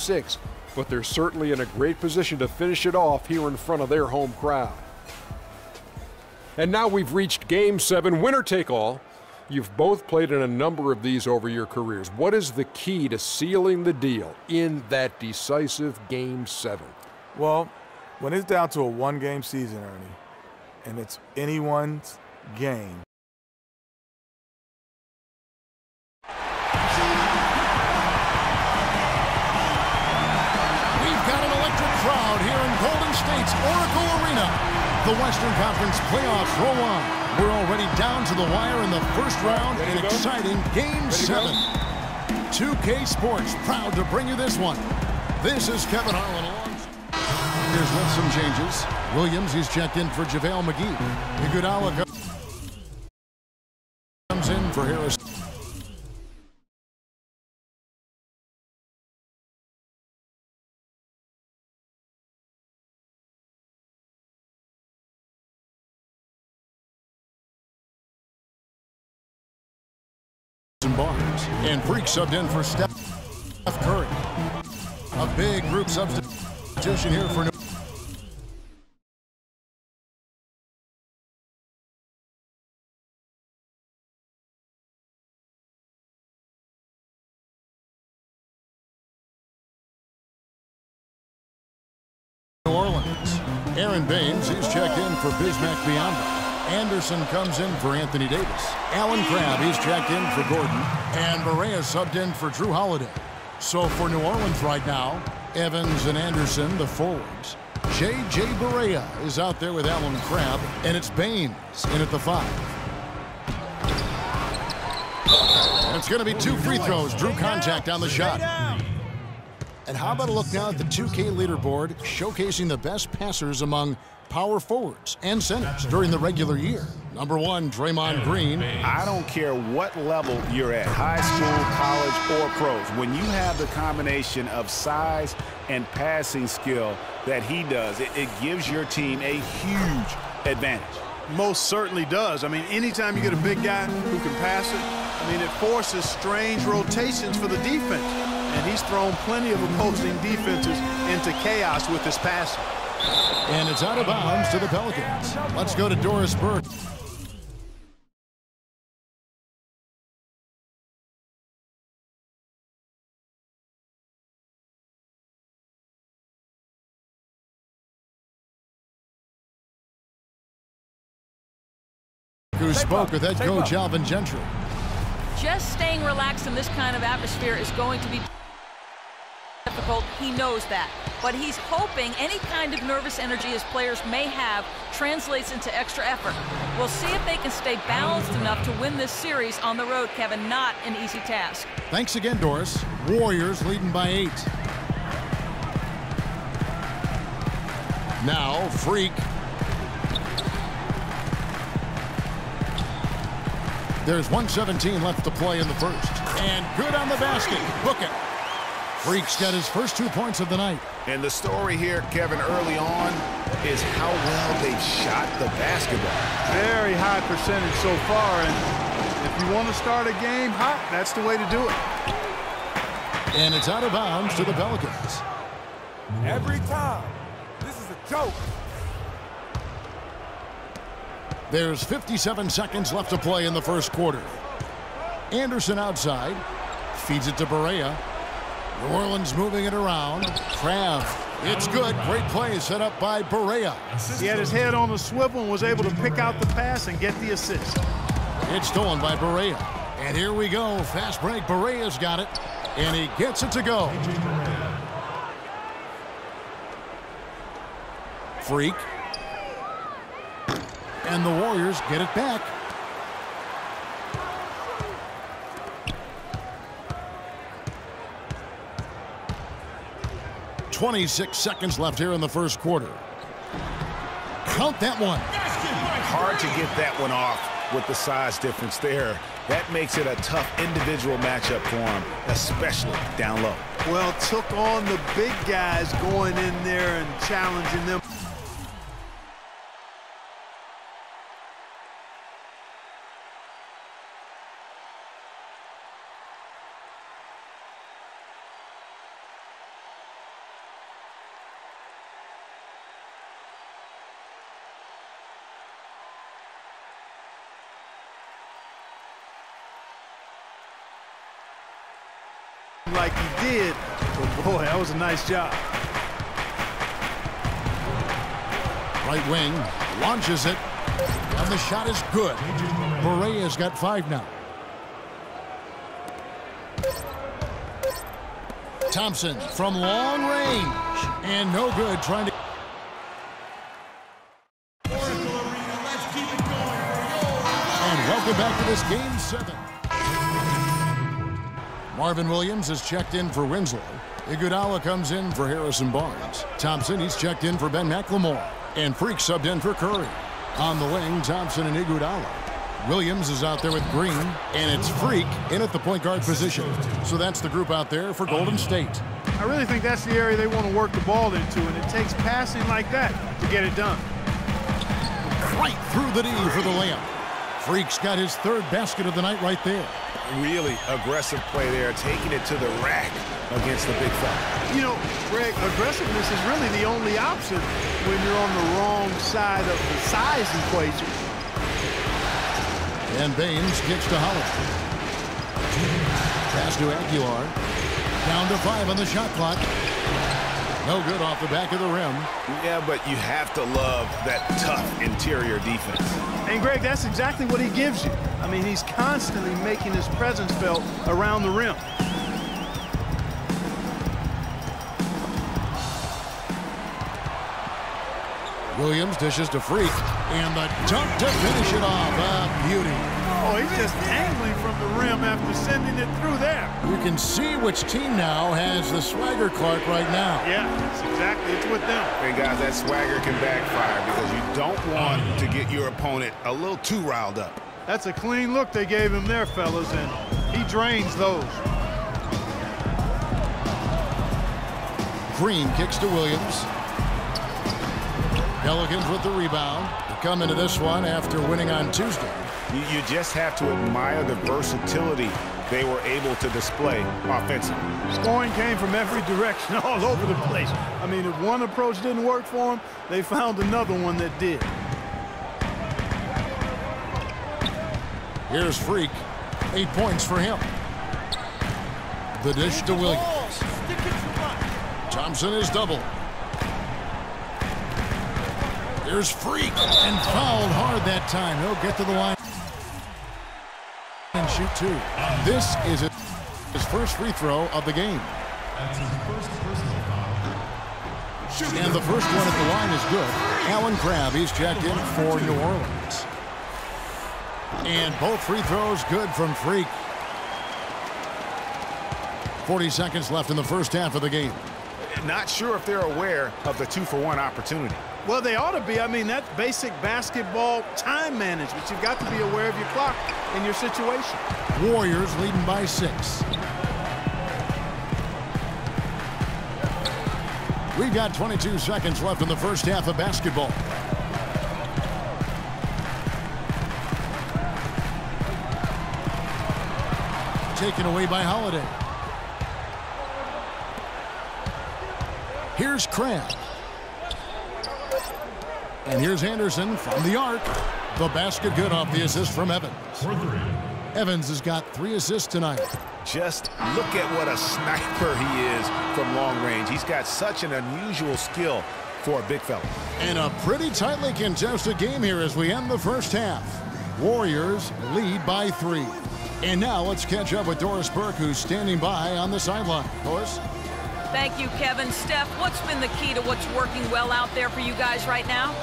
6, but they're certainly in a great position to finish it off here in front of their home crowd. And now we've reached Game 7, winner take all. You've both played in a number of these over your careers. What is the key to sealing the deal in that decisive Game 7? Well, when it's down to a one-game season, Ernie, and it's anyone's game. We've got an electric crowd here in Golden State's Oracle Arena. The Western Conference playoffs roll on. We're already down to the wire in the first round in exciting Game 7. 2K Sports proud to bring you this one. This is Kevin Harlan along. Here's with some changes. Williams, he's checked in for JaVale McGee. Iguodala comes in for Harris. Barnes. And Freak subbed in for Steph Curry. A big group substitution here for New Orleans. Aaron Baines, he's checked in for Bismack Biyombo. Anderson comes in for Anthony Davis. Alan Crabb, he's checked in for Gordon. And Barea subbed in for Drew Holiday. So for New Orleans right now, Evans and Anderson, the forwards. J.J. Barea is out there with Alan Crabb. And it's Baines in at the 5. And it's going to be 2 free throws. Drew contact on the shot. And how about a look now at the 2K leaderboard, showcasing the best passers among power forwards and centers during the regular year. Number 1, Draymond Green. I don't care what level you're at, high school, college, or pros. When you have the combination of size and passing skill that he does, it gives your team a huge advantage. Most certainly does. I mean, anytime you get a big guy who can pass it, I mean, it forces strange rotations for the defense. And he's thrown plenty of opposing defenses into chaos with his passing. And it's out of bounds to the Pelicans. Let's go to Doris Burke. Who spoke with head coach Alvin Gentry. Just staying relaxed in this kind of atmosphere is going to be difficult. He knows that. But he's hoping any kind of nervous energy his players may have translates into extra effort. We'll see if they can stay balanced enough to win this series on the road, Kevin. Not an easy task. Thanks again, Doris. Warriors leading by 8. Now, Freak. There's 1:17 left to play in the first. And good on the basket. Book it. Freak's got his first 2 points of the night. And the story here, Kevin, early on is how well they've shot the basketball. Very high percentage so far. And if you want to start a game hot, that's the way to do it. And it's out of bounds to the Pelicans. Every time. This is a joke. There's 57 seconds left to play in the first quarter. Anderson outside. Feeds it to Barea. New Orleans moving it around. Crabb. It's good. Great play set up by Barea. He had his head on the swivel and was able to pick out the pass and get the assist. It's stolen by Barea. And here we go. Fast break. Barea's got it. And he gets it to go. Freak. And the Warriors get it back. .26 seconds left here in the first quarter. Count that one. Hard to get that one off with the size difference there. That makes it a tough individual matchup for him, especially down low. Well, took on the big guys going in there and challenging them. like he did. But boy, that was a nice job. Right wing launches it, and the shot is good. Barea's got 5 now. Thompson from long range, and no good, trying to. And welcome back to this Game 7. Marvin Williams is checked in for Winslow. Iguodala comes in for Harrison Barnes. Thompson, he's checked in for Ben McLemore. And Freak subbed in for Curry. On the wing, Thompson and Iguodala. Williams is out there with Green, and it's Freak in at the point guard position. So that's the group out there for Golden State. I really think that's the area they want to work the ball into, and it takes passing like that to get it done. Right through the D for the layup. Freak's got his 3rd basket of the night right there. Really aggressive play there, taking it to the rack against the big fella. You know, Greg, aggressiveness is really the only option when you're on the wrong side of the size equation. And Baines gets to Holiday. Pass to Aguilar. Down to 5 on the shot clock. No good off the back of the rim. Yeah, but you have to love that tough interior defense. And, Greg, that's exactly what he gives you. I mean, he's constantly making his presence felt around the rim. Williams dishes to Freak, and the dunk to finish it off. A beauty. Oh, he's just angling from the rim after sending it through there. You can see which team now has the swagger Clark right now. Yeah, that's exactly. It's with them. Hey, guys, that swagger can backfire because you don't want to get your opponent a little too riled up. That's a clean look they gave him there, fellas, and he drains those. Green kicks to Williams. Pelicans with the rebound. They come into this one after winning on Tuesday. You just have to admire the versatility they were able to display offensively. Scoring came from every direction, all over the place. I mean, if one approach didn't work for them, they found another one that did. Here's Freak. 8 points for him. The dish to Williams. Thompson is double. Here's Freak, and fouled hard that time. He'll get to the line and shoot 2. This is his first free throw of the game. And the first one at the line is good. Alan Crabb, he's checked in for New Orleans. And both free throws good from Freak. 40 seconds left in the first half of the game. Not sure if they're aware of the 2-for-1 opportunity. Well, they ought to be. I mean, that's basic basketball time management. You've got to be aware of your clock and your situation. Warriors leading by 6. We've got 22 seconds left in the first half of basketball. Taken away by Holiday. Here's Crabb. And here's Anderson from the arc. The basket good off the assist from Evans. Evans has got 3 assists tonight. Just look at what a sniper he is from long range. He's got such an unusual skill for a big fella. And a pretty tightly contested game here as we end the first half. Warriors lead by 3. And now let's catch up with Doris Burke, who's standing by on the sideline. Doris? Thank you, Kevin. Steph, what's been the key to what's working well out there for you guys right now?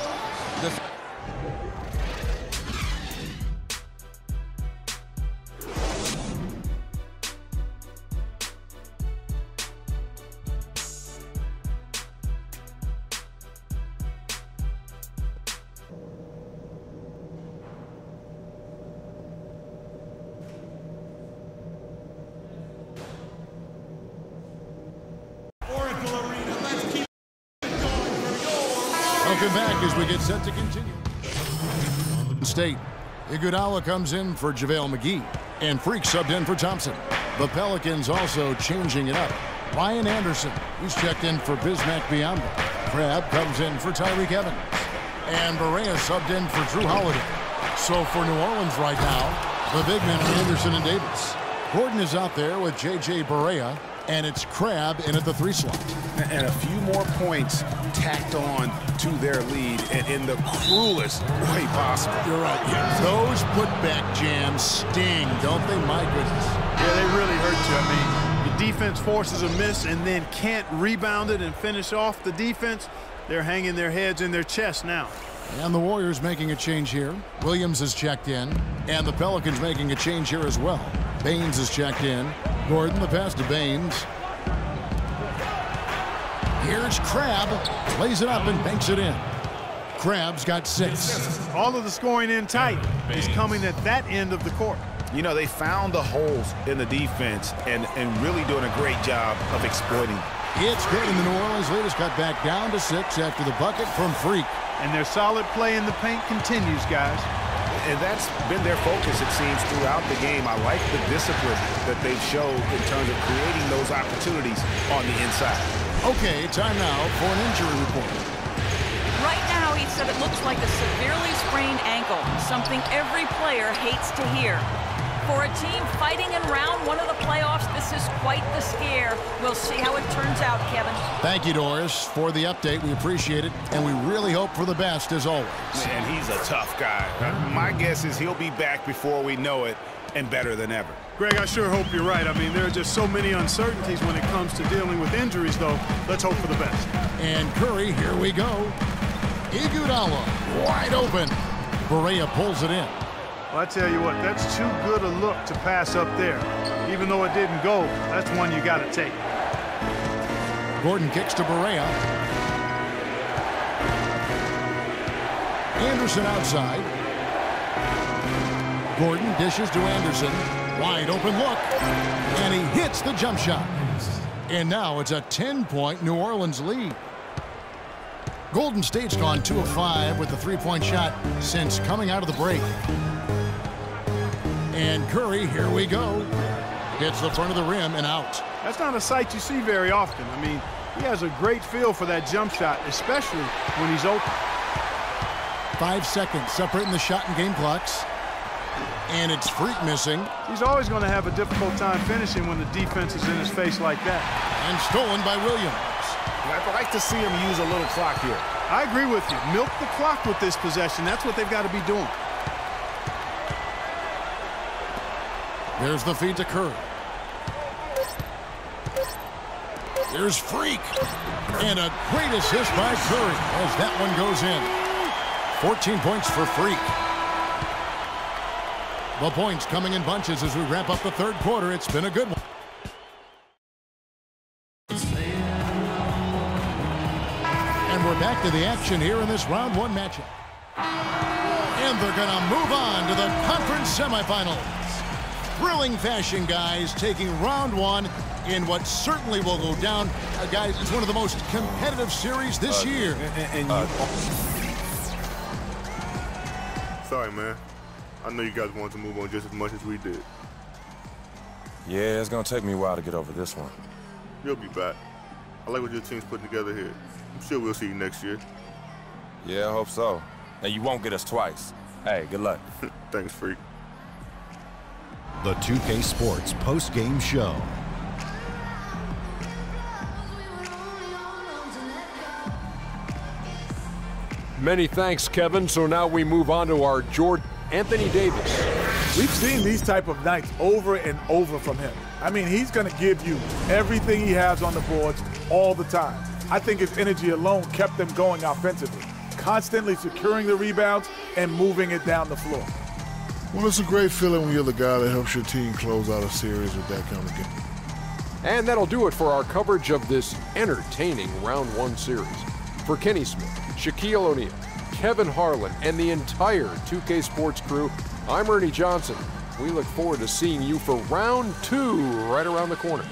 Welcome back as we get set to continue. State. Iguodala comes in for JaVale McGee, and Freak subbed in for Thompson. The Pelicans also changing it up. Ryan Anderson, he's checked in for Bismack Biyombo. Crabb comes in for Tyreke Evans. And Barea subbed in for Drew Holiday. So for New Orleans right now, the big men are Anderson and Davis. Gordon is out there with J.J. Barea, And it's Crabb in at the 3 slot. And a few more points tacked on to their lead in the cruelest way possible. You're right. Yeah. Those putback jams sting, don't they? My goodness. Yeah, they really hurt you. I mean, the defense forces a miss and then can't rebound it and finish off the defense. They're hanging their heads in their chest now. And the Warriors making a change here. Williams has checked in. And the Pelicans making a change here as well. Baines has checked in. Gordon, the pass to Baines. Here's Crabb. Plays it up and banks it in. Crabb's got 6. All of the scoring in tight is coming at that end of the court. You know, they found the holes in the defense and really doing a great job of exploiting. It's good, and the New Orleans lead is cut back down to 6 after the bucket from Freak. And their solid play in the paint continues, guys. And that's been their focus, it seems, throughout the game. I like the discipline that they've showed in terms of creating those opportunities on the inside. Okay, time now for an injury report. Right now, he said it looks like a severely sprained ankle, something every player hates to hear. For a team fighting in round 1 of the playoffs, this is quite the scare. We'll see how it turns out, Kevin. Thank you, Doris, for the update. We appreciate it, and we really hope for the best, as always. Man, he's a tough guy. My guess is he'll be back before we know it, and better than ever. Greg, I sure hope you're right. I mean, there are just so many uncertainties when it comes to dealing with injuries, though. Let's hope for the best. And Curry, here we go. Iguodala, wide open. Barea pulls it in. Well, I tell you what, that's too good a look to pass up there. Even though it didn't go, that's one you got to take. Gordon kicks to Barea. Anderson outside. Gordon dishes to Anderson. Wide open look. And he hits the jump shot. And now it's a 10-point New Orleans lead. Golden State's gone 2 of 5 with the 3-point shot since coming out of the break. And Curry, here we go. Hits the front of the rim and out. That's not a sight you see very often. I mean, he has a great feel for that jump shot, especially when he's open. 5 seconds separating the shot and game clocks. And it's Freak missing. He's always going to have a difficult time finishing when the defense is in his face like that. And stolen by Williams. I'd like to see him use a little clock here. I agree with you. Milk the clock with this possession. That's what they've got to be doing. There's the feed to Curry. There's Freak. And a great assist by Curry as that one goes in. 14 points for Freak. The points coming in bunches as we wrap up the 3rd quarter. It's been a good one. And we're back to the action here in this round 1 matchup. And they're going to move on to the conference semifinals. Thrilling fashion, guys, taking round 1 in what certainly will go down. Guys, it's one of the most competitive series this year. Sorry, man. I know you guys wanted to move on just as much as we did. Yeah, it's going to take me a while to get over this one. You'll be back. I like what your team's putting together here. I'm sure we'll see you next year. Yeah, I hope so. And you won't get us twice. Hey, good luck. Thanks, Freak. The 2K Sports post-game show. Many thanks, Kevin. So now we move on to our Jordan Anthony Davis. We've seen these type of nights over and over from him. I mean, he's going to give you everything he has on the boards all the time. I think his energy alone kept them going offensively, constantly securing the rebounds and moving it down the floor. Well, it's a great feeling when you're the guy that helps your team close out a series with that kind of game. And that'll do it for our coverage of this entertaining Round 1 series. For Kenny Smith, Shaquille O'Neal, Kevin Harlan, and the entire 2K Sports crew, I'm Ernie Johnson. We look forward to seeing you for Round 2 right around the corner.